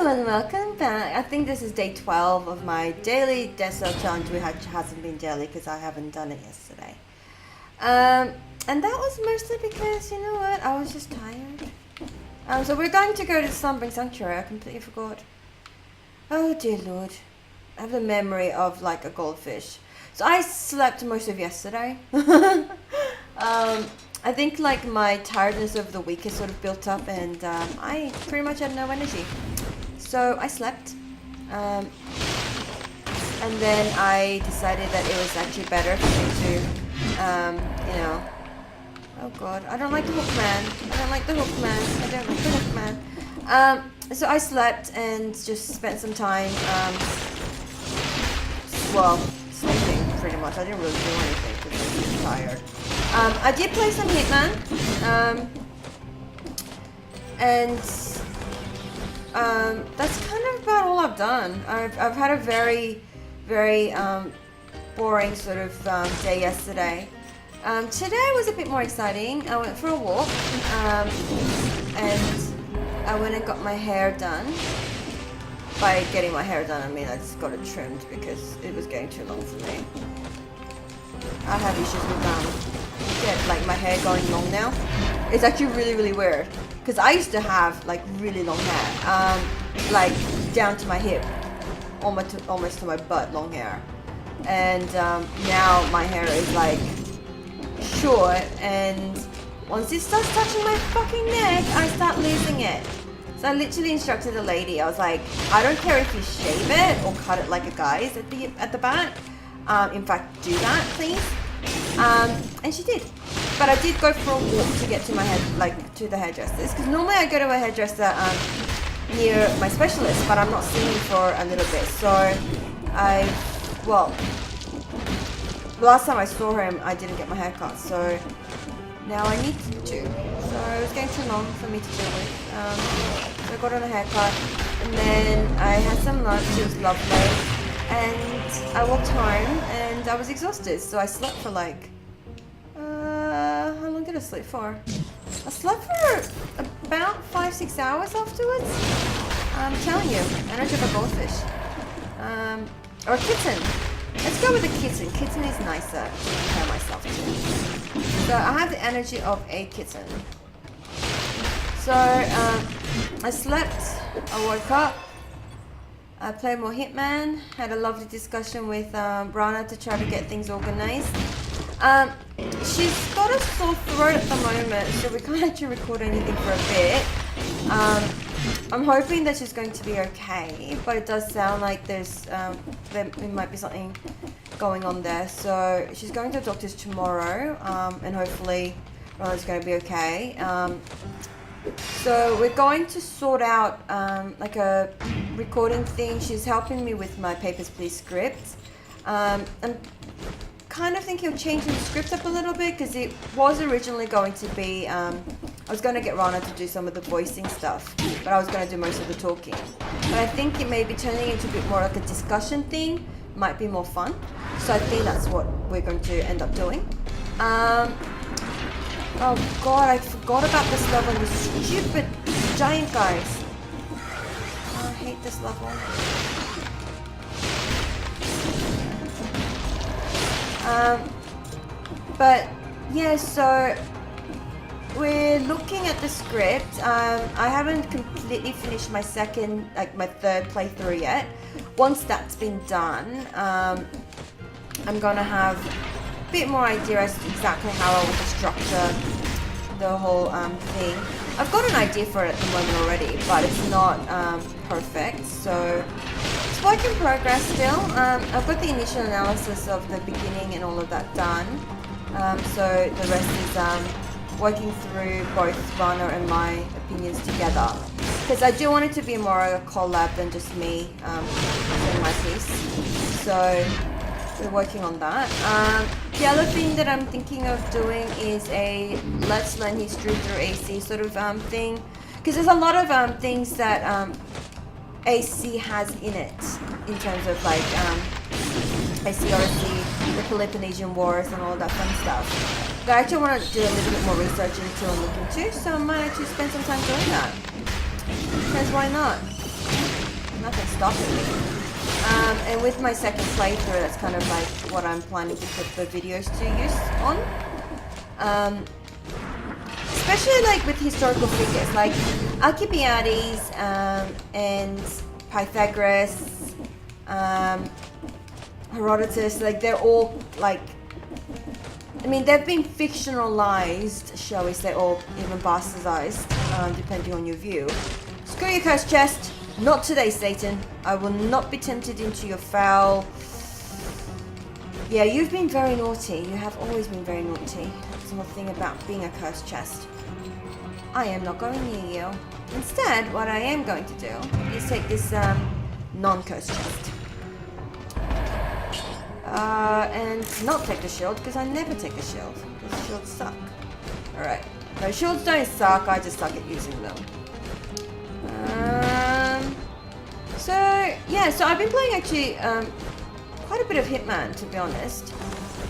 and welcome back. I think this is day 12 of my daily Death Cell challenge, which hasn't been daily because I haven't done it yesterday. And that was mostly because, you know what, I was just tired. So we're going to go to the Slumbering Sanctuary. I completely forgot. Oh dear Lord. I have the memory of like a goldfish. So I slept most of yesterday. I think like my tiredness of the week has sort of built up and I pretty much had no energy. So I slept. And then I decided that it was actually better for me to, you know... Oh god, I don't like the hook man. I don't like the hook man. I don't like the hook man. So I slept and just spent some time, well, sleeping pretty much. I didn't really do anything because I was tired. I did play some Hitman, and that's kind of about all I've done. I've had a very, very boring sort of day yesterday. Today was a bit more exciting. I went for a walk, and I went and got my hair done. By getting my hair done, I mean I just got it trimmed because it was getting too long for me. I have issues with like my hair going long now. It's actually really, really weird because I used to have like really long hair, like down to my hip, almost to my butt, long hair, and now my hair is like short, and once it starts touching my fucking neck, I start losing it. So I literally instructed the lady. I was like, I don't care if you shave it or cut it like a guy's at the back. In fact, do that, please. And she did. But I did go for a walk to get to my to the hairdressers, because normally I go to a hairdresser near my specialist, but I'm not seeing him for a little bit. So the last time I saw him, I didn't get my hair cut. So now I need to. So it was getting too long for me to deal with. So I got on a haircut, and then I had some lunch. It was lovely, and I walked home, and I was exhausted. So I slept for like, how long did I sleep for? I slept for about 5-6 hours afterwards. I'm telling you, energy of a goldfish, or a kitten. Let's go with a kitten. Kitten is nicer to compare myself to. So I have the energy of a kitten. So I slept, I woke up, I played more Hitman, had a lovely discussion with Brana to try to get things organized. She's got a sore throat at the moment, so we can't actually record anything for a bit. I'm hoping that she's going to be okay, but it does sound like there might be something going on there. So she's going to the doctor's tomorrow, and hopefully Rana's going to be okay. So we're going to sort out like a recording thing. She's helping me with my Papers, Please script. I'm kind of thinking of changing the script up a little bit, because it was originally going to be, I was going to get Rana to do some of the voicing stuff, but I was going to do most of the talking. But I think it may be turning into a bit more like a discussion thing, might be more fun. So I think that's what we're going to end up doing. Oh god, I forgot about this level, the stupid giant guys. Oh, I hate this level. But yeah, so we're looking at the script. I haven't completely finished my my third playthrough yet. Once that's been done, I'm gonna have a bit more idea as to exactly how I will structure the whole thing. I've got an idea for it at the moment already, but it's not perfect, so it's work in progress still. I've got the initial analysis of the beginning and all of that done, so the rest is working through both Rana and my opinions together, because I do want it to be more a collab than just me doing my piece. So we're working on that. The other thing that I'm thinking of doing is a Let's Learn History through AC sort of thing, because there's a lot of things that AC has in it, in terms of like AC Odyssey, the Peloponnesian Wars and all that fun stuff. But I actually want to do a little bit more research into and look into, so I might actually spend some time doing that. Because why not? nothing's stopping me. And with my second playthrough, that's kind of like what I'm planning to put the videos to use on. Especially like with historical figures, like Alcibiades and Pythagoras, Herodotus, like they're all like, I mean, they've been fictionalized, shall we say, or even bastardized, depending on your view. Screw your cursed chest. Not today, Satan. I will not be tempted into your foul. Yeah, you've been very naughty. You have always been very naughty. That's the whole thing about being a cursed chest. I am not going near you. Instead, what I am going to do is take this non-cursed chest. And not take the shield, because I never take the shield. Because shields suck. Alright. No, shields don't suck, I just suck at using them. So I've been playing actually quite a bit of Hitman, to be honest.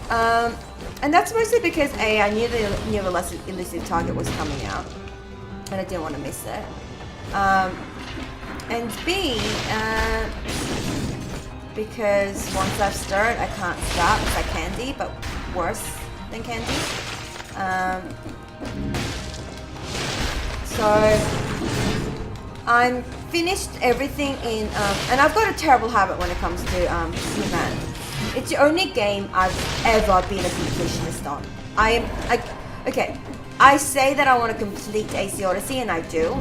And that's mostly because A, I knew the new elusive target was coming out, and I didn't want to miss it. And B, because once I've stirred, I can't stop. It's like candy, but worse than candy. So I'm finished everything in, and I've got a terrible habit when it comes to Hitman. It's the only game I've ever been a completionist on. Okay, I say that I want to complete AC Odyssey, and I do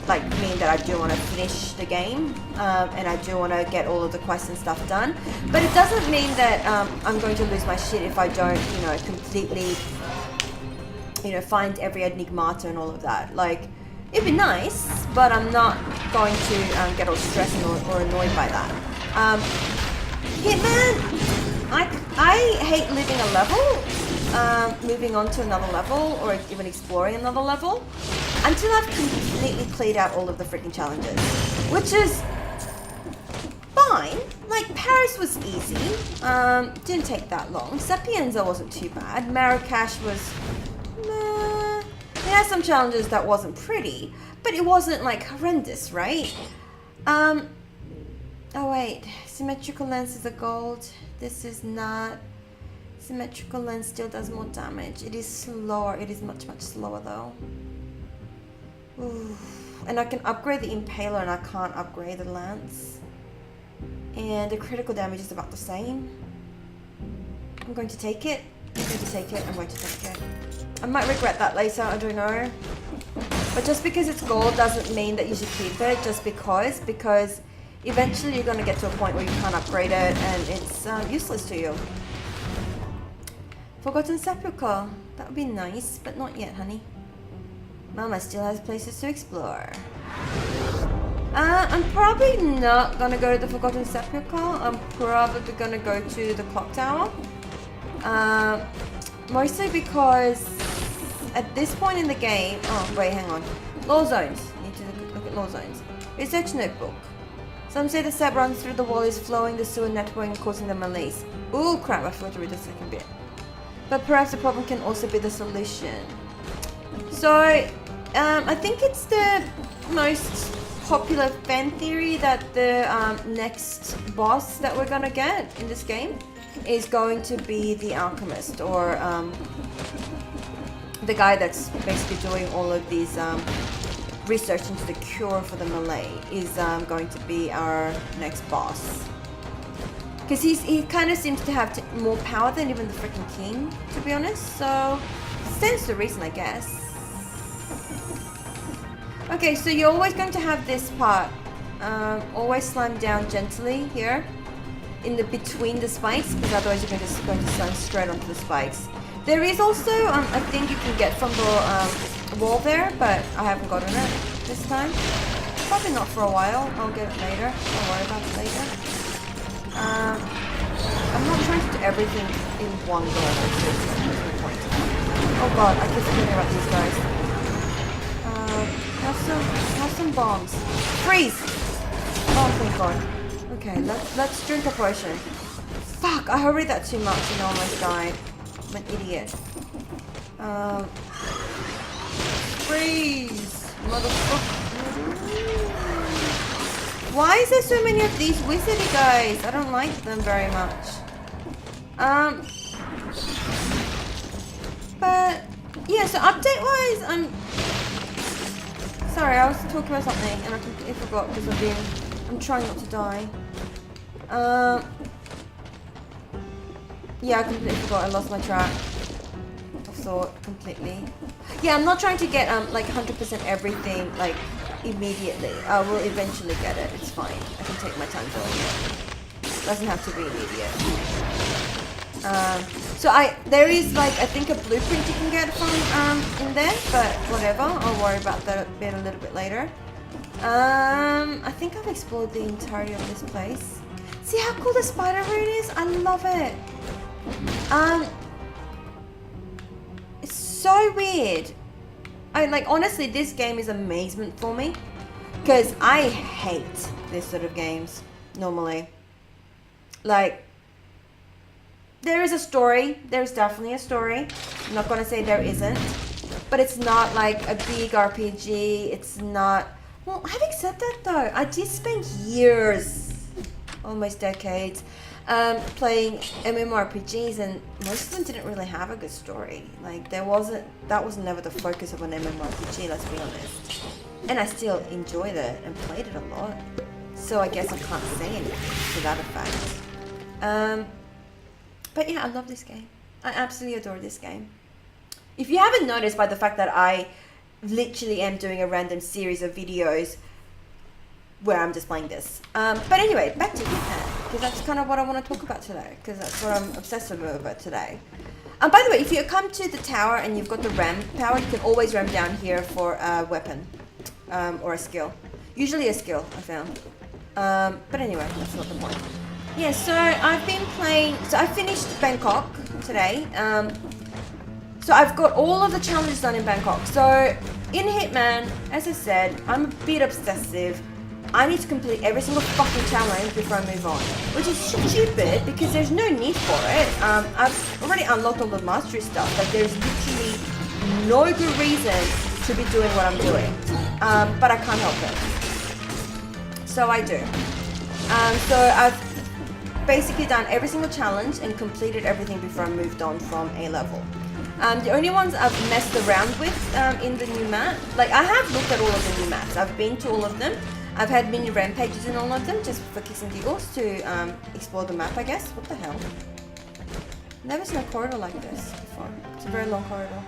like mean that I do want to finish the game, and I do want to get all of the quests and stuff done. But it doesn't mean that I'm going to lose my shit if I don't, completely, find every enigmata and all of that. Like, it'd be nice, but I'm not going to get all stressed or annoyed by that. Hitman, I hate leaving a level, moving on to another level, or even exploring another level, until I've completely cleared out all of the freaking challenges, which is fine. Like, Paris was easy, didn't take that long. Sapienza wasn't too bad. Marrakesh was, meh. It had some challenges that wasn't pretty, but it wasn't like horrendous, right? Oh wait, symmetrical lenses are gold. This is not. Symmetrical lens still does more damage. It is slower. It is much, much slower though. Ooh. And I can upgrade the Impaler, and I can't upgrade the lance. And the critical damage is about the same. I'm going to take it. I'm going to take it. I'm going to take it. I might regret that later, I don't know. But just because it's gold doesn't mean that you should keep it, just because eventually you're going to get to a point where you can't upgrade it and it's useless to you. Forgotten Sepulchre. That would be nice, but not yet, honey. Mama still has places to explore. I'm probably not going to go to the Forgotten Sepulchre. I'm probably going to go to the Clock Tower. Mostly because at this point in the game, oh wait, hang on. Law zones. Need to look at law zones. Research notebook. Some say the sap runs through the wall is flowing the sewer network and causing the malaise. Ooh, crap! I forgot to read the second bit. But perhaps the problem can also be the solution. So, I think it's the most popular fan theory that the next boss that we're gonna get in this game is going to be the alchemist, or the guy that's basically doing all of these research into the cure for the Malay is going to be our next boss. Because he kind of seems to have more power than even the freaking king, to be honest. So, stands to reason, I guess. Okay, so you're always going to have this part. Always slime down gently here, in the between the spikes, because otherwise you're going to slime straight onto the spikes. There is also a thing you can get from the wall there, but I haven't gotten it this time. Probably not for a while. I'll get it later. Don't worry about it later. I'm not trying to do everything in one go. Oh god, I keep forgetting about these guys. Have some bombs. Freeze! Oh thank god. Okay, let's drink a potion. Fuck, I hurried that too much and I almost died. I'm an idiot. Freeze! Motherfucker. Why is there so many of these wizardy guys? I don't like them very much. But yeah, so update-wise, sorry, I was talking about something and I completely forgot because I'm trying not to die. Yeah, I completely forgot. I lost my track of thought completely. Yeah, I'm not trying to get like 100% everything like immediately. I will eventually get it. It's fine. I can take my time doing it. Doesn't have to be immediate. So there is like I think a blueprint you can get from in there, but whatever. I'll worry about that bit a little bit later. I think I've explored the entirety of this place. See how cool the spider route is? I love it. It's so weird. Honestly, this game is amazement for me because I hate this sort of games normally. Like, there is a story. There's definitely a story. I'm not gonna say there isn't, but it's not like a big RPG. It's not. Well, having said that though, I did spend years, almost decades, playing MMORPGs, and most of them didn't really have a good story. Like that was never the focus of an MMORPG, let's be honest. And I still enjoyed it and played it a lot. So I guess I can't say anything to that effect. But yeah, I love this game. I absolutely adore this game. If you haven't noticed by the fact that I literally am doing a random series of videos where I'm just playing this. But anyway, back to Hitman, because that's kind of what I want to talk about today, because that's what I'm obsessive about today. By the way, if you come to the tower and you've got the ram power, you can always ram down here for a weapon or a skill. Usually a skill, I found. But anyway, that's not the point. Yeah, so I've been playing, so I finished Bangkok today. So I've got all of the challenges done in Bangkok. So in Hitman, as I said, I'm a bit obsessive. I need to complete every single fucking challenge before I move on, which is stupid because there's no need for it. I've already unlocked all the mastery stuff. Like there's literally no good reason to be doing what I'm doing, but I can't help it. So I do. So I've basically done every single challenge and completed everything before I moved on from A level. The only ones I've messed around with in the new map, like I have looked at all of the new maps. I've been to all of them. I've had mini rampages in all of them just for kicks and giggles to explore the map, I guess. What the hell? Never seen a corridor like this before. It's a very long corridor.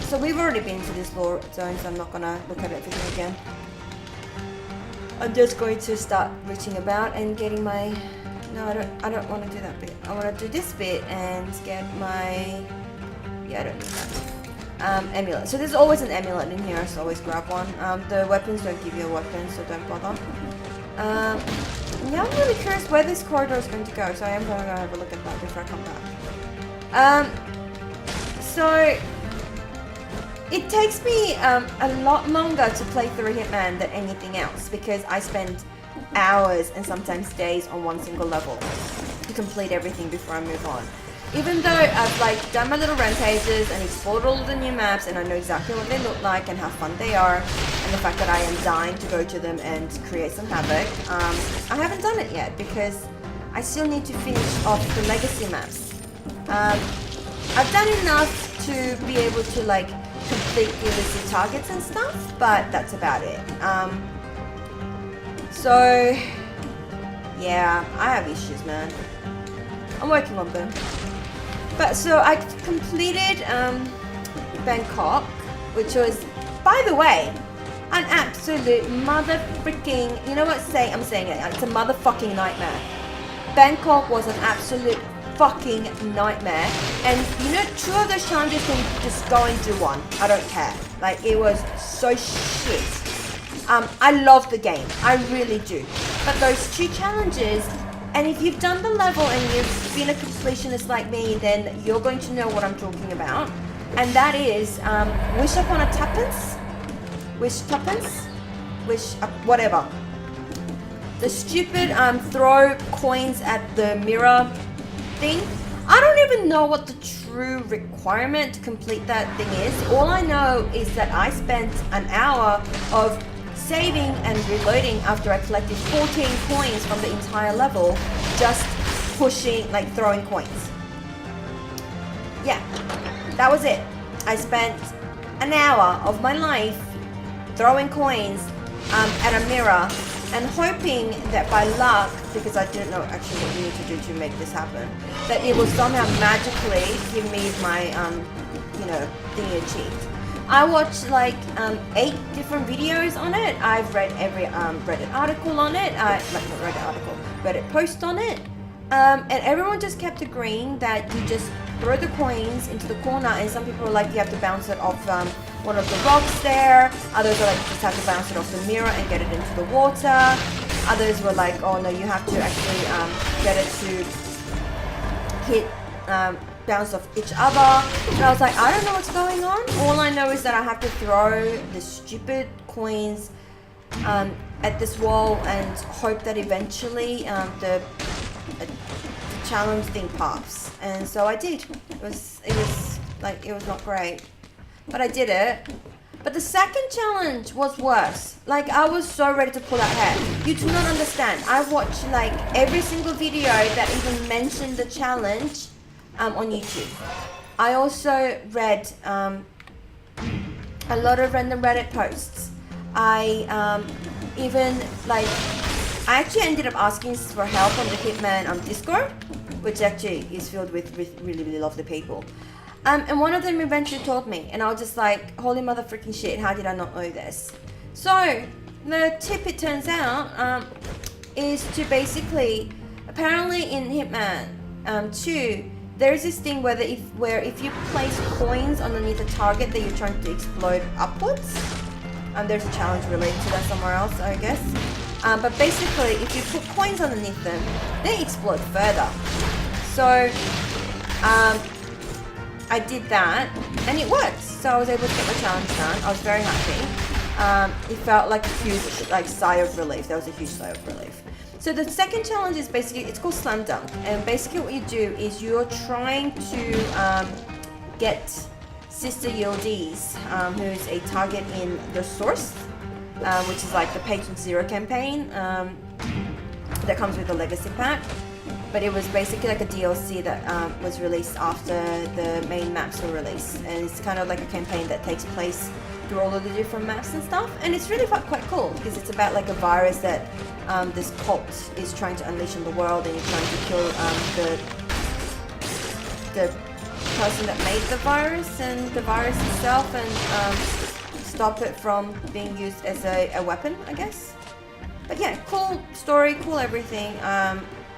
So we've already been to this lore zone, so I'm not gonna look at everything again. I'm just going to start reaching about and getting my. No, I don't want to do that bit. I want to do this bit and get my. Yeah, I don't need that. Amulet. So there's always an amulet in here, so always grab one. The weapons don't give you a weapon, so don't bother. Now I'm really curious where this corridor is going to go, so I am going to go have a look at that before I come back. So it takes me a lot longer to play through Hitman than anything else because I spend hours and sometimes days on one single level to complete everything before I move on. Even though I've done my little rampages and explored all of the new maps and I know exactly what they look like and how fun they are and the fact that I am dying to go to them and create some havoc, I haven't done it yet because I still need to finish off the legacy maps. I've done enough to be able to complete the illicit targets and stuff, but that's about it. So yeah, I have issues, man. I'm working on them. But so I completed Bangkok, which was, by the way, an absolute mother freaking, you know what I'm saying it, it's a motherfucking nightmare. Bangkok was an absolute fucking nightmare. And you know, 2 of those challenges can just go and do one. I don't care. Like, it was so shit. I love the game. I really do. But those 2 challenges, and if you've done the level and you've been a completionist like me, then you're going to know what I'm talking about. And that is, wish upon a tuppence? Wish tuppence? Wish, whatever. The stupid throw coins at the mirror thing. I don't even know what the true requirement to complete that thing is. All I know is that I spent an hour of saving and reloading after I collected 14 coins from the entire level, just pushing, like throwing coins. Yeah, that was it. I spent an hour of my life throwing coins at a mirror and hoping that by luck, because I didn't know actually what you need to do to make this happen, that it will somehow magically give me my, thingy achieved. I watched like 8 different videos on it. I've read every Reddit article on it. Reddit post on it. And everyone just kept agreeing that you just throw the coins into the corner, and some people were like, you have to bounce it off one of the rocks there. Others were like, you just have to bounce it off the mirror and get it into the water. Others were like, oh no, you have to actually get it to hit, bounce off each other. And I was like, I don't know what's going on. All I know is that I have to throw the stupid coins at this wall and hope that eventually the challenge thing pops. And so I did. It was not great, but I did it. But the second challenge was worse. Like, I was so ready to pull out hair. You do not understand. I watched like every single video that even mentioned the challenge on YouTube. I also read a lot of random Reddit posts. I actually ended up asking for help on the Hitman Discord, which actually is filled with really, really lovely people. And one of them eventually told me, and I was just like, holy mother freaking shit, how did I not know this? So, the tip, it turns out, is to basically, apparently in Hitman 2, there is this thing where if you place coins underneath a target that you're trying to explode upwards, there's a challenge related to that somewhere else, I guess. But basically, if you put coins underneath them, they explode further. So, I did that, and it worked. So I was able to get my challenge done. I was very happy. It felt like a huge, sigh of relief. That was a huge sigh of relief. So the second challenge is basically, it's called Slam Dunk, and basically what you do is you're trying to get Sister Yildiz, who's a target in the Source, which is like the Patron Zero campaign that comes with the Legacy Pack. But it was basically like a DLC that was released after the main maps were released. And it's kind of like a campaign that takes place through all of the different maps and stuff. And it's really quite cool because it's about like a virus that this cult is trying to unleash on the world, and you're trying to kill the person that made the virus and the virus itself, and stop it from being used as a weapon, I guess. But yeah, cool story, cool everything.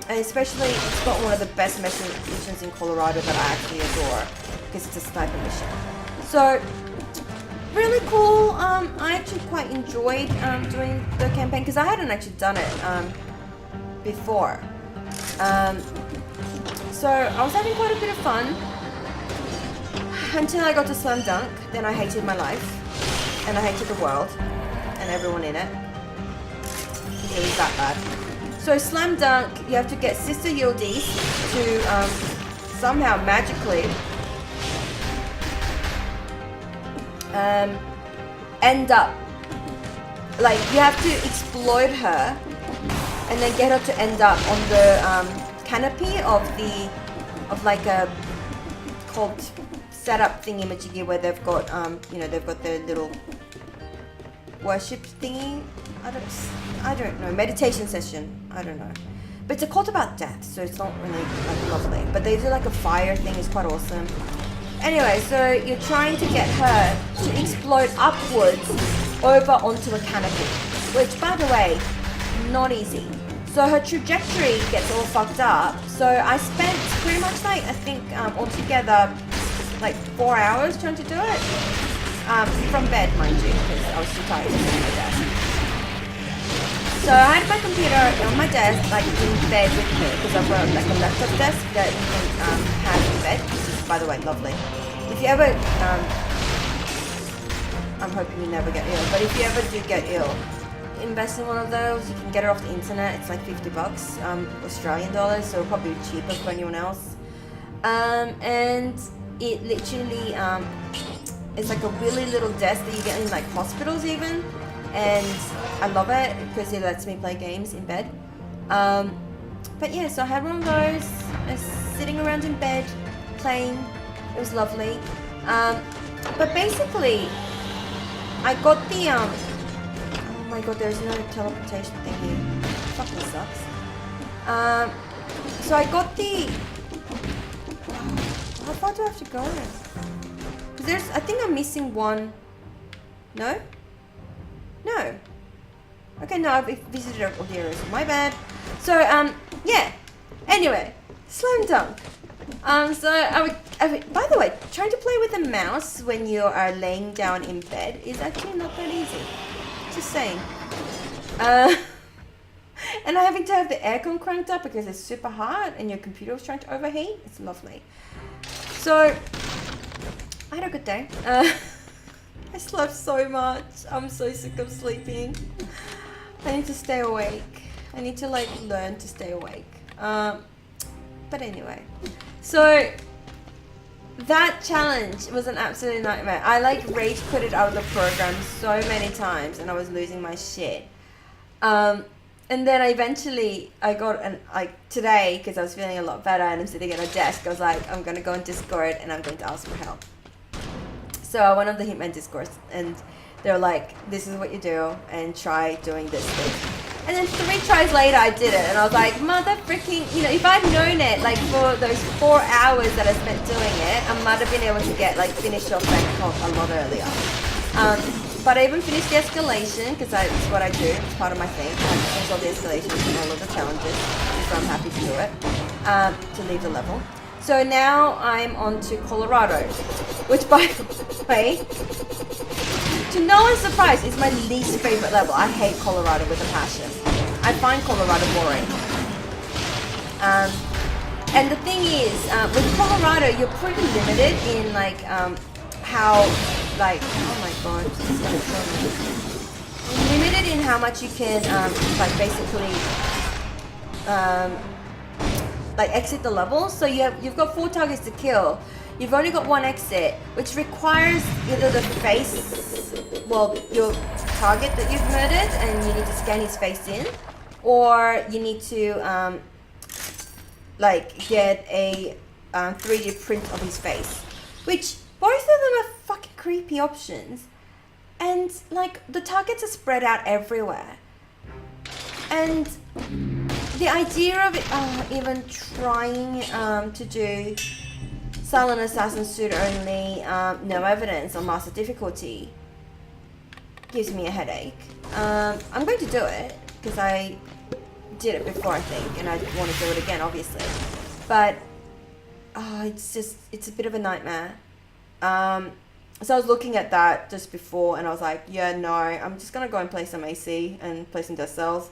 And especially, it's got one of the best missions in Colorado that I actually adore, because it's a sniper mission. So, really cool. I actually quite enjoyed doing the campaign, because I hadn't actually done it before. So, I was having quite a bit of fun, until I got to Slam Dunk. Then I hated my life, and I hated the world, and everyone in it. It was that bad. So Slam Dunk, you have to get Sister Yildiz to somehow magically end up, like, you have to exploit her and then get her to end up on the canopy of like a cult setup thingy-majiggy where they've got they've got their little worship thingy. I don't know, meditation session, I don't know. But it's a cult about death, so it's not really like lovely. But they do like a fire thing, it's quite awesome. Anyway, so you're trying to get her to explode upwards over onto a canopy, which, by the way, not easy. So her trajectory gets all fucked up. So I spent pretty much like, I think altogether like 4 hours trying to do it. From bed, mind you, because I was too tired to sit at my desk. So I had my computer on my desk, like in bed with me, because I've got like a laptop desk that you can have in bed, which is, by the way, lovely. If you ever, I'm hoping you never get ill, but if you ever do get ill, invest in one of those. You can get it off the internet. It's like $50, Australian dollars, so probably cheaper for anyone else. And it literally, it's like a really little desk that you get in like hospitals even. and I love it because it lets me play games in bed. But yeah, so I had one of those. I was sitting around in bed playing. It was lovely. But basically, I got the oh my god, there's no teleportation thing here. Fucking sucks. So I got the. How far do I have to go? Because I think I'm missing one. No? No. Okay, no, I've visited all the areas. My bad. So, yeah. Anyway, Slam Dunk. So by the way, trying to play with a mouse when you are laying down in bed is actually not that easy. Just saying. And having to have the aircon cranked up because it's super hot and your computer was trying to overheat. It's lovely. So, I had a good day. I slept so much. I'm so sick of sleeping. I need to stay awake. I need to like learn to stay awake. But anyway, so that challenge was an absolute nightmare. I like rage quit it out of the program so many times and I was losing my shit. And then I got today, because I was feeling a lot better and I'm sitting at a desk, I was like, I'm going to go on Discord and I'm going to ask for help. So I went on the Hitman Discord and they're like, this is what you do and try doing this thing. And then 3 tries later I did it and I was like, mother freaking, if I'd known it like for those 4 hours that I spent doing it, I might have been able to get finished off Bangkok a lot earlier. But I even finished the escalation because that's what I do. It's part of my thing. I finish all the escalations and all of the challenges. So I'm happy to do it, to leave the level. So now I'm on to Colorado, which by the way, to no one's surprise, is my least favorite level. I hate Colorado with a passion. I find Colorado boring. And the thing is, with Colorado, you're pretty limited in how, oh my god, this is gonna kill me. You're limited in how much you can, basically, exit the level. So you've got 4 targets to kill. You've only got 1 exit, which requires either the face, your target that you've murdered, and you need to scan his face in, or you need to get a 3D print of his face, which both of them are fucking creepy options, and the targets are spread out everywhere, and the idea of it, even trying to do Silent Assassin suit only, no evidence on master difficulty gives me a headache. I'm going to do it because I did it before, I think, and I want to do it again, obviously. But it's a bit of a nightmare. So I was looking at that just before, and I was like, yeah, no, I'm just gonna go and play some AC and play some Death Cells,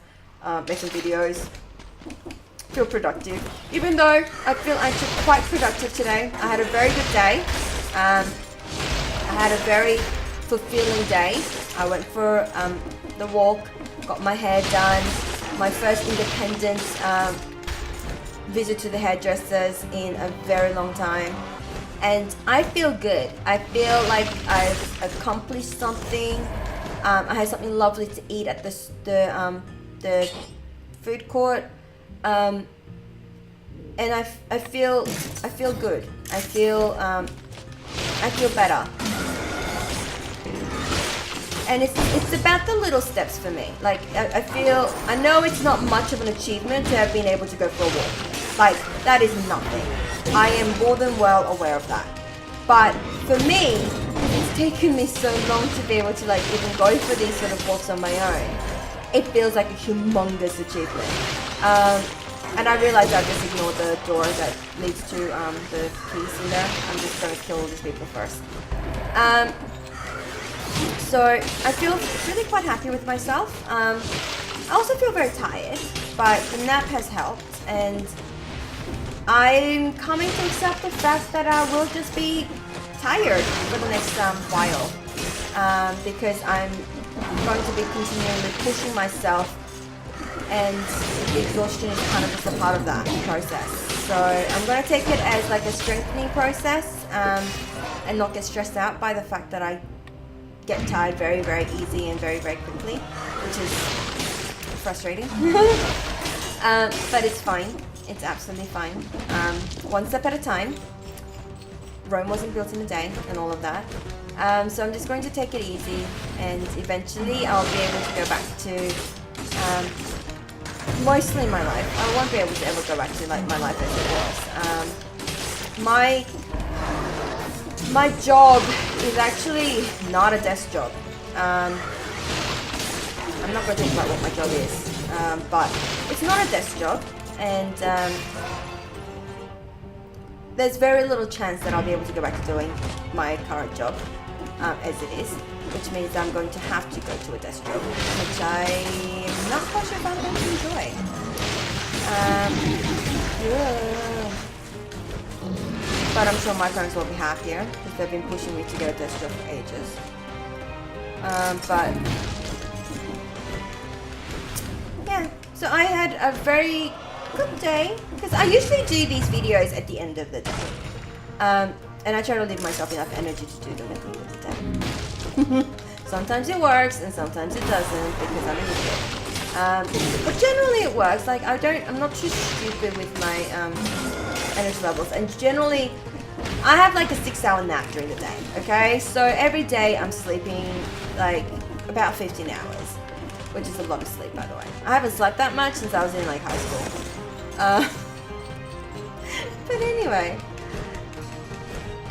make some videos. Feel productive, even though I feel actually quite productive today. I had a very good day. I had a very fulfilling day. I went for the walk, got my hair done, my first independent visit to the hairdressers in a very long time, and I feel good. I feel like I've accomplished something. I had something lovely to eat at the food court. And I feel good. I feel better. And it's about the little steps for me. I know it's not much of an achievement to have been able to go for a walk. That is nothing. I am more than well aware of that. But for me, it's taken me so long to be able to even go for these sort of walks on my own. It feels like a humongous achievement. And I realized I just ignored the door that leads to the keys in there. I'm just going to kill all these people first. So I feel really quite happy with myself. I also feel very tired, but the nap has helped, and I'm coming to accept the fact that I will just be tired for the next while, because I'm going to be continually pushing myself, and exhaustion is kind of just a part of that process. So I'm going to take it as a strengthening process, and not get stressed out by the fact that I get tired very, very easy and very, very quickly, which is frustrating. But it's fine. It's absolutely fine. One step at a time. Rome wasn't built in a day and all of that. So I'm just going to take it easy, and eventually I'll be able to go back to mostly my life. I won't be able to ever go back to like my life as it was. My job is actually not a desk job. I'm not going to talk about what my job is, but it's not a desk job, and there's very little chance that I'll be able to go back to doing my current job as it is, which means I'm going to have to go to a desk job, which I'm not quite sure if I'm going to enjoy. Yeah. But I'm sure my parents will be happier because they've been pushing me to get a desk job for ages. But yeah, so I had a very good day because I usually do these videos at the end of the day, and I try to leave myself enough energy to do them at the end of the day. Sometimes it works and sometimes it doesn't because I'm an idiot. But generally it works. Like I'm not too stupid with my energy levels, and generally I have like a 6-hour nap during the day. Okay, so every day I'm sleeping like about 15 hours, which is a lot of sleep, by the way. I haven't slept that much since I was in like high school. But anyway.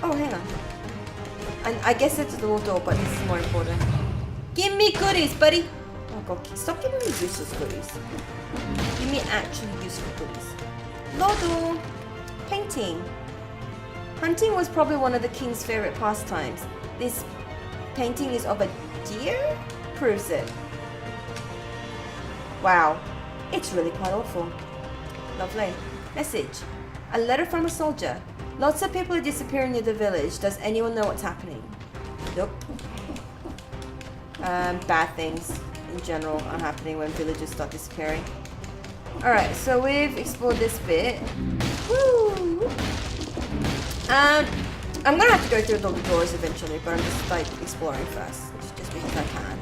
Oh, hang on. And I guess it's the little door, but this is more important. Give me goodies, buddy. Oh god, stop giving me useless goodies. Give me actually useful goodies. Lodo. Painting. Hunting was probably one of the king's favorite pastimes. This painting is of a deer? Proves it. Wow. It's really quite awful. Lovely. Message. A letter from a soldier. Lots of people are disappearing near the village. Does anyone know what's happening? Nope. Bad things in general are happening when villagers start disappearing. Alright, so we've explored this bit. Woo! I'm gonna have to go through the doors eventually, but I'm just like exploring first. Just because I can.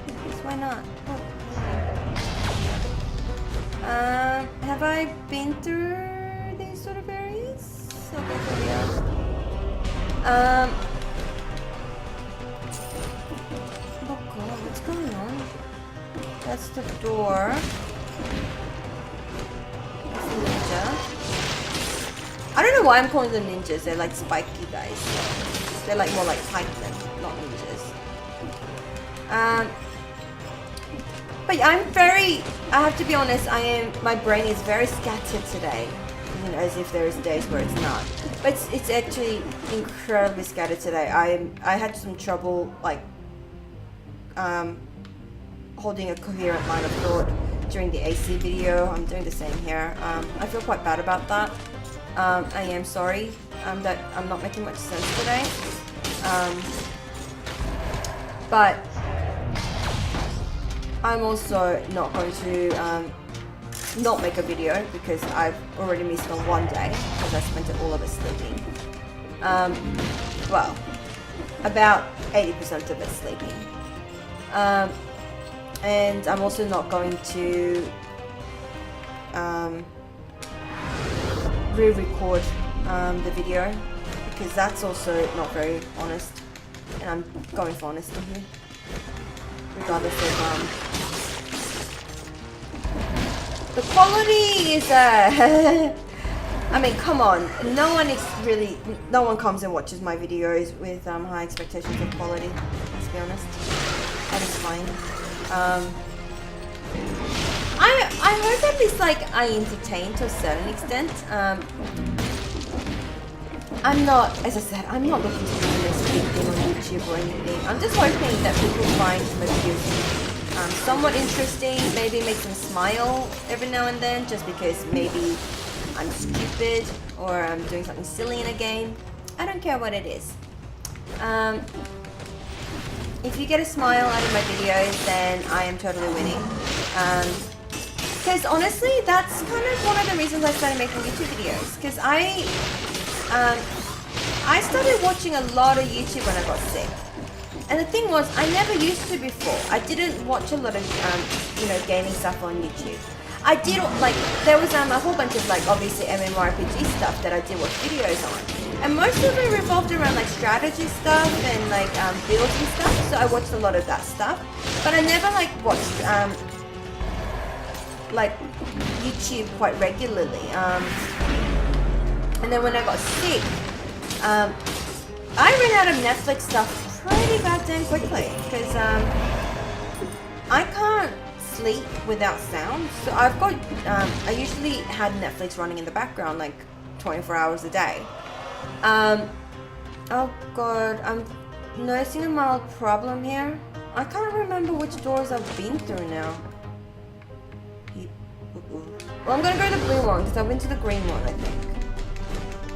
Because why not? Oh. Have I been through these sort of areas? I'll go through here. Oh god, what's going on? That's the door. That's the ninja. I don't know why I'm calling them ninjas. They're like spiky guys. They're like more like pikemen, not ninjas. But I have to be honest, my brain is very scattered today. You know, as if there's days where it's not. But it's actually incredibly scattered today. I had some trouble like holding a coherent line of thought during the AC video. I'm doing the same here. I feel quite bad about that. I am sorry that I'm not making much sense today. But I'm also not going to not make a video because I've already missed on one day because I spent it all of it sleeping. Well, about 80% of it sleeping. And I'm also not going to re-record the video because that's also not very honest, and I'm going for honesty here regardless of the quality is I mean, come on, no one comes and watches my videos with high expectations of quality, let's be honest. That is fine. I hope at least like I entertain to a certain extent. I'm not, as I said, I'm not looking to do this big thing on YouTube or anything. I'm just hoping that people find my videos somewhat interesting, maybe make them smile every now and then, just because maybe I'm stupid or I'm doing something silly in a game. I don't care what it is. If you get a smile out of my videos, then I am totally winning. Because honestly, that's kind of one of the reasons I started making YouTube videos. Because I started watching a lot of YouTube when I got sick. And the thing was, I never used to before. I didn't watch a lot of, gaming stuff on YouTube. I did, like, there was a whole bunch of, like, obviously MMORPG stuff that I did watch videos on. And most of it revolved around, like, strategy stuff and, like, builds and stuff. So I watched a lot of that stuff. But I never, like, watched, like, YouTube quite regularly. And then when I got sick, I ran out of Netflix stuff pretty goddamn quickly. Because, I can't sleep without sound. So I've got, I usually had Netflix running in the background like 24 hours a day. Oh god, I'm noticing a mild problem here. I can't remember which doors I've been through now. Well, I'm gonna go to the blue one because I've been to the green one, I think.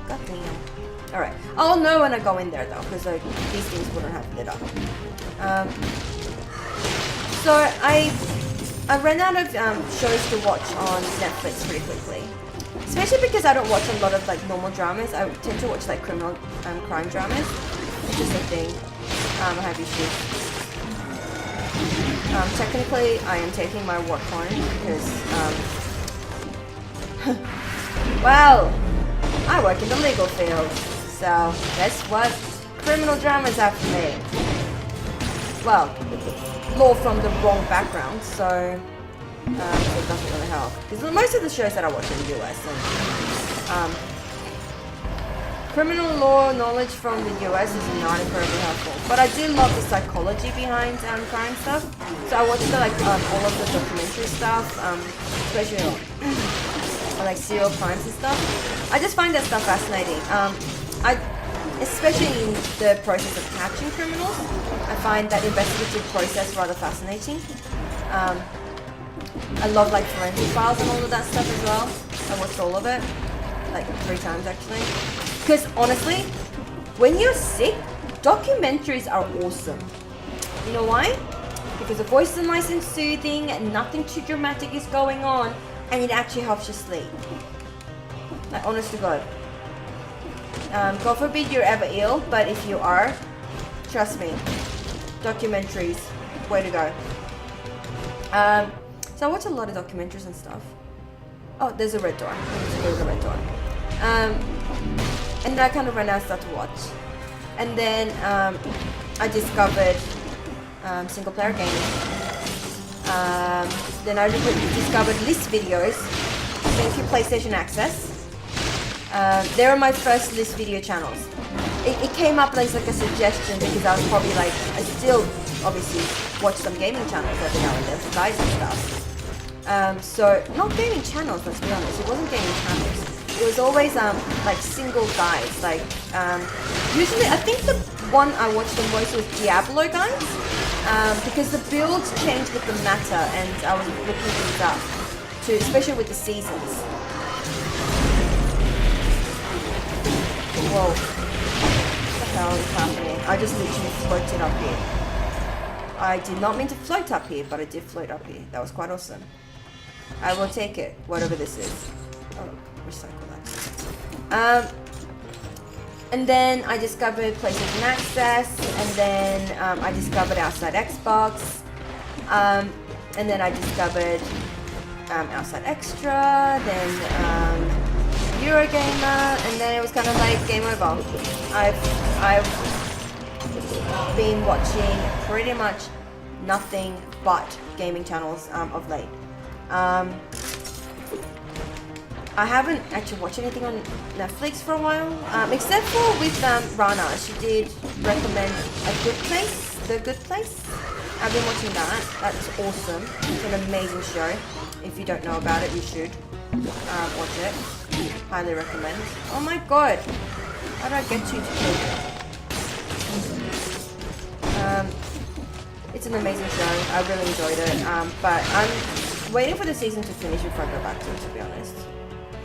God damn. Alright, I'll know when I go in there though, because like, these things wouldn't have lit up. So I ran out of shows to watch on Netflix pretty quickly. Especially because I don't watch a lot of like normal dramas. I tend to watch like criminal crime dramas. It's just a thing. I have issues. Technically, I am taking my work home because, well, I work in the legal field. So, guess what? Criminal dramas have for me. Well, law from the wrong background, so it doesn't really help. Because most of the shows that I watch in the US and criminal law knowledge from the US is not incredibly helpful. But I do love the psychology behind crime stuff. So I watch all of the documentary stuff, especially on like serial crimes and stuff. I just find that stuff fascinating. Especially in the process of catching criminals, I find that investigative process rather fascinating. I love like forensic files and all of that stuff as well. I watched all of it, like 3 times actually. Because honestly, when you're sick, documentaries are awesome. You know why? Because the voices are nice and soothing, and nothing too dramatic is going on, and it actually helps you sleep. Like, honest to God. God forbid you're ever ill, but if you are, trust me, documentaries, way to go. So I watch a lot of documentaries and stuff. Oh, there's a red door. I need to go to the red door. And then I kind of ran out of stuff to watch. And then I discovered single player gaming. Then I discovered list videos. Thank you, PlayStation Access. They were my first list video channels. It came up as like a suggestion because I was probably like, I still obviously watch some gaming channels every now and then for guides and stuff. So not gaming channels, let's be honest. It wasn't gaming channels. It was always like single guides. Like usually, I think the one I watched the most was Diablo guides because the builds changed with the meta, and I was looking things up too, especially with the seasons. Whoa. What the hell is happening? I just literally floated up here. I did not mean to float up here, but I did float up here. That was quite awesome. I will take it, whatever this is. Oh, recycle that. And then I discovered PlayStation Access, and then I discovered Outside Xbox, and then I discovered Outside Extra, then Eurogamer, and then it was kind of like game over. I've been watching pretty much nothing but gaming channels of late. I haven't actually watched anything on Netflix for a while, except for with Rana. She did recommend A Good Place, The Good Place. I've been watching that. That's awesome. It's an amazing show. If you don't know about it, you should watch it. Highly recommend. Oh my god! How do I get you to kill you? It's an amazing show. I really enjoyed it. But I'm waiting for the season to finish before I go back to it, to be honest.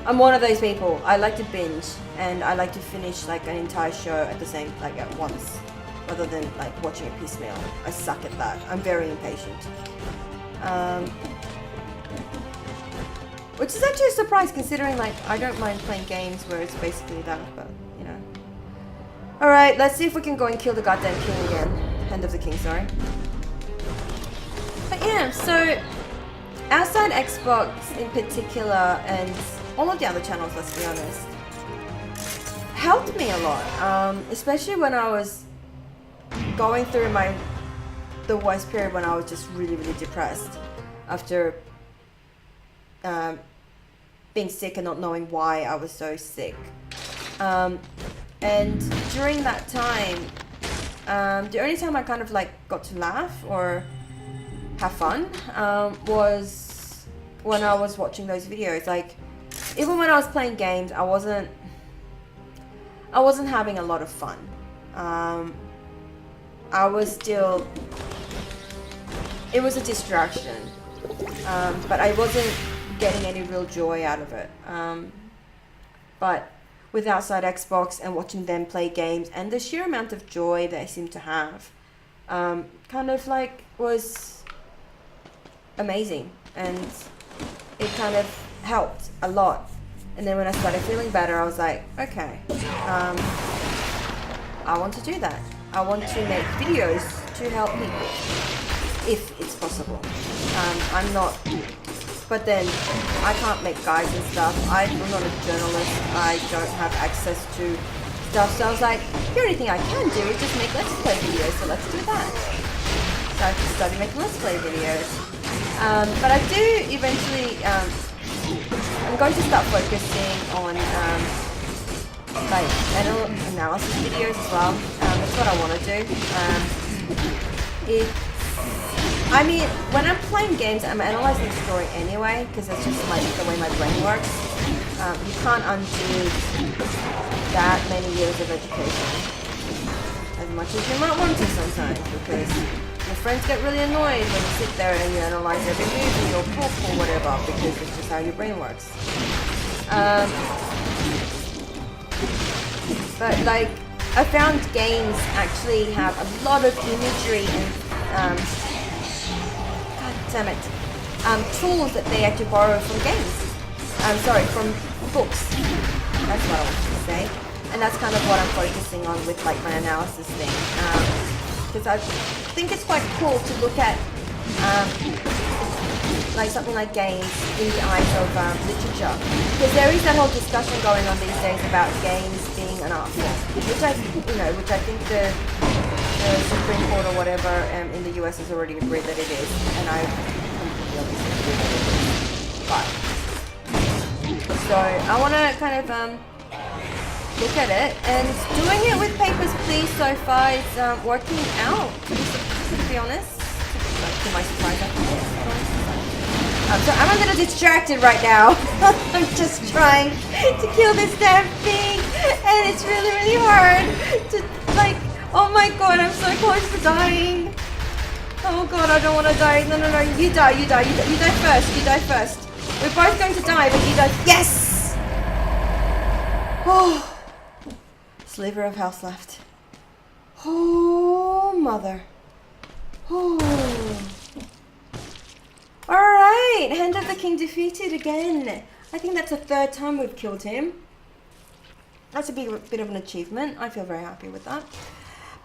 I'm one of those people. I like to binge, and I like to finish like an entire show at the same, like at once, rather than like watching it piecemeal. I suck at that. I'm very impatient. Which is actually a surprise considering like I don't mind playing games where it's basically that, but you know. Alright, let's see if we can go and kill the goddamn king again. Hand of the King, sorry. But yeah, so outside Xbox in particular, and all of the other channels, let's be honest, helped me a lot, especially when I was going through the worst period when I was just really, really depressed after being sick and not knowing why I was so sick. And during that time, the only time I kind of like got to laugh or have fun was when I was watching those videos. Like, even when I was playing games, I wasn't having a lot of fun. I was still, it was a distraction, but I wasn't getting any real joy out of it. But with outside Xbox and watching them play games and the sheer amount of joy they seem to have, kind of like was amazing, and it kind of helped a lot. And then when I started feeling better, I was like, okay, I want to do that. I want to make videos to help people, if it's possible. I'm not, but then I can't make guides and stuff. I'm not a journalist. I don't have access to stuff. So I was like, the only thing I can do is just make Let's Play videos, so let's do that. So I started making Let's Play videos. But I do eventually, I'm going to start focusing on like analysis videos as well. That's what I want to do. I mean, when I'm playing games, I'm analyzing the story anyway, because that's just like the way my brain works. You can't undo that many years of education, as much as you might want to sometimes, because your friends get really annoyed when you sit there and you analyze every movie or book or whatever, because it's just how your brain works. But like, I found games actually have a lot of imagery and tools that they actually borrow from games. From books. That's what I wanted to say. And that's kind of what I'm focusing on with like my analysis thing. Because I think it's quite cool to look at like something like games in the eyes of literature. Because there is that whole discussion going on these days about games being an art form, which I think the Supreme Court or whatever in the US has already agreed that it is, and I completely obviously agree that it is. But so I want to kind of look at it, and doing it with Papers, Please so far is working out. To be honest, to my surprise, so I'm a little distracted right now. I'm just trying to kill this damn thing, and it's really, really hard to like. Oh my god, I'm so close to dying. Oh god, I don't want to die. No, you die first. We're both going to die, but you die. Yes! Oh, sliver of health left. Oh, mother. Oh. Alright, Hand of the King defeated again. I think that's the third time we've killed him. That's a bit of an achievement. I feel very happy with that.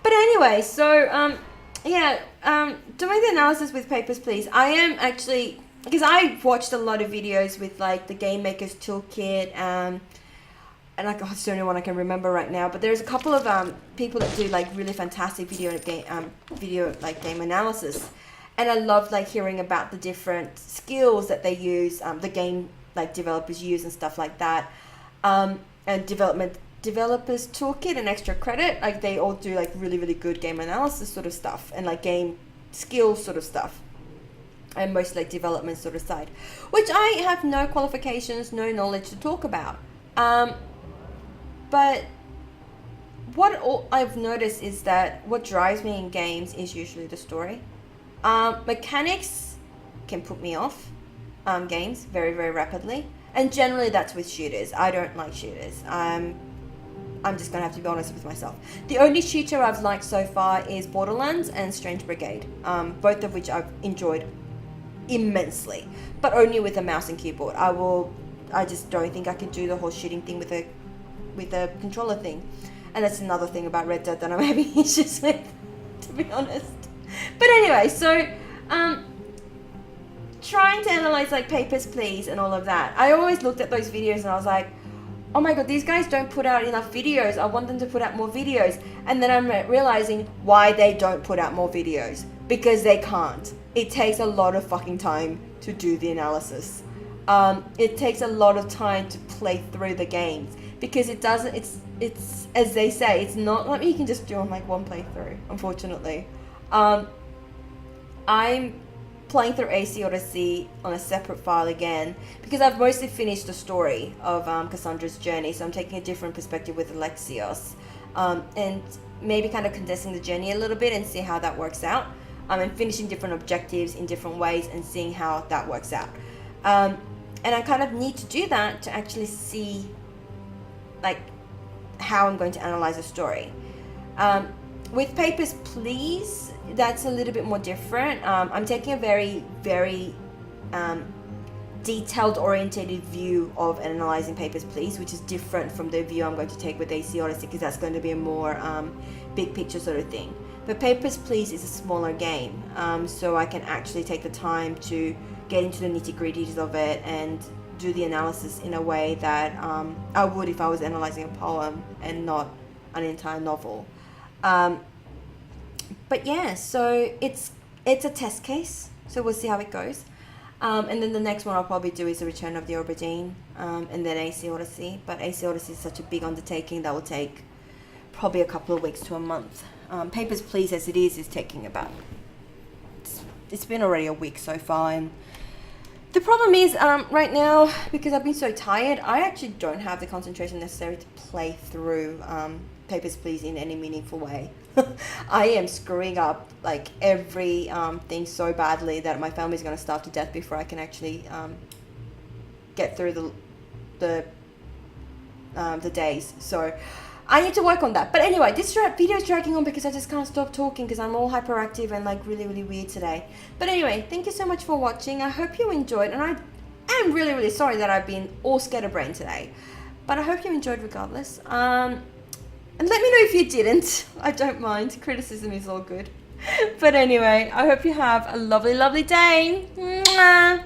But anyway, so, doing the analysis with Papers, Please, I am actually, because I watched a lot of videos with, like, the Game Maker's Toolkit, and like, it's the only one I can remember right now, but there's a couple of people that do, like, really fantastic game analysis, and I love, like, hearing about the different skills that they use, the game, like, developers use and stuff like that, and Developers Toolkit and Extra Credit, like they all do like really, really good game analysis sort of stuff and like game skills sort of stuff, and mostly like development sort of side, which I have no qualifications, no knowledge to talk about. But what I've noticed is that what drives me in games is usually the story. Mechanics can put me off games very, very rapidly, and generally that's with shooters. I don't like shooters. I'm just gonna have to be honest with myself. The only shooter I've liked so far is Borderlands and Strange Brigade, both of which I've enjoyed immensely, but only with a mouse and keyboard. I just don't think I could do the whole shooting thing with a controller thing, and that's another thing about Red Dead that I'm having issues with. to be honest. But anyway, so trying to analyze like Papers, Please and all of that, I always looked at those videos and I was like, oh my god, these guys don't put out enough videos. I want them to put out more videos. And then I'm realizing why they don't put out more videos. Because they can't. It takes a lot of fucking time to do the analysis. It takes a lot of time to play through the games. Because it doesn't, it's as they say, it's not like you can just do on like one playthrough, unfortunately. I'm playing through AC Odyssey on a separate file again because I've mostly finished the story of Cassandra's journey, so I'm taking a different perspective with Alexios, and maybe kind of condensing the journey a little bit and see how that works out, and finishing different objectives in different ways and seeing how that works out. And I kind of need to do that to actually see like how I'm going to analyze a story. With Papers, Please, that's a little bit more different. I'm taking a very, very detailed orientated view of analyzing Papers, Please, which is different from the view I'm going to take with AC Odyssey, because that's going to be a more big picture sort of thing. But Papers, Please is a smaller game, so I can actually take the time to get into the nitty-gritties of it and do the analysis in a way that I would if I was analyzing a poem and not an entire novel. But yeah, so it's a test case, so we'll see how it goes. And then the next one I'll probably do is The Return of the Obra Dinn, and then AC Odyssey. But AC Odyssey is such a big undertaking that will take probably a couple of weeks to a month. Papers, Please, as it is taking about... It's been already a week so far, and the problem is, right now, because I've been so tired, I actually don't have the concentration necessary to play through Papers, Please in any meaningful way. I am screwing up like every thing so badly that my family's going to starve to death before I can actually get through the days. So I need to work on that. But anyway, this video is dragging on because I just can't stop talking because I'm all hyperactive and like really, really weird today. But anyway, thank you so much for watching. I hope you enjoyed, and I am really, really sorry that I've been all scatterbrained today. But I hope you enjoyed regardless. And let me know if you didn't. I don't mind. Criticism is all good. But anyway, I hope you have a lovely, lovely day. Mwah!